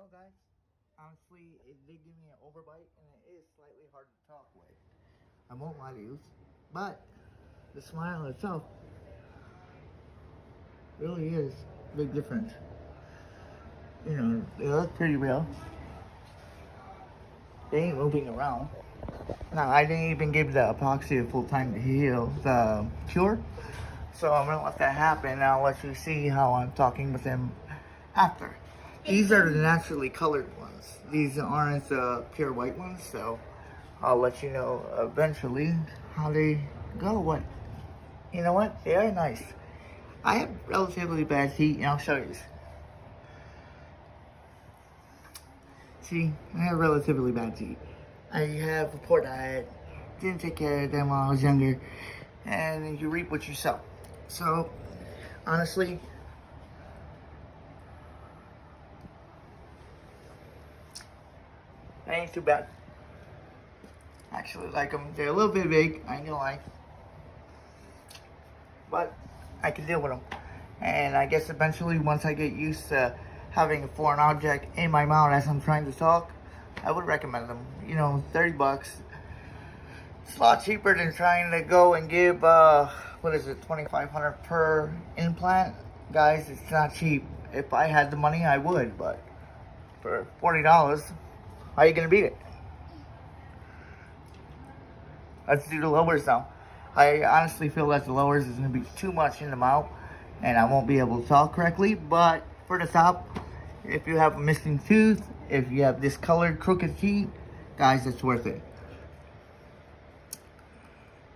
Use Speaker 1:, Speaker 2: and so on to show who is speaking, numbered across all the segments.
Speaker 1: Well, guys, honestly, it did give me an overbite, and it is slightly hard to talk with. I won't lie to you, but the smile itself really is a big difference. You know, they look pretty real. They ain't moving around. Now, I didn't even give the epoxy a full time to heal the cure, so I'm gonna let that happen, and I'll let you see how I'm talking with them after. These are the naturally colored ones. These aren't the pure white ones, so I'll let you know eventually how they go. What, you know what? They are nice. I have relatively bad teeth, and I'll show you. See, I have relatively bad teeth. I have a poor diet, didn't take care of them when I was younger, and you reap what you sow. So, honestly, that ain't too bad. I actually like them. They're a little bit big, I ain't gonna lie. But I can deal with them. And I guess eventually, once I get used to having a foreign object in my mouth as I'm trying to talk, I would recommend them. You know, 30 bucks. It's a lot cheaper than trying to go and give, what is it, $2,500 per implant. Guys, it's not cheap. If I had the money, I would, but for $40, how are you gonna beat it? Let's do the lowers now. I honestly feel that the lowers is gonna be too much in the mouth, and I won't be able to talk correctly. But for the top, if you have a missing tooth, if you have discolored crooked teeth, guys, it's worth it.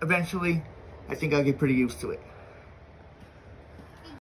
Speaker 1: Eventually, I think I'll get pretty used to it.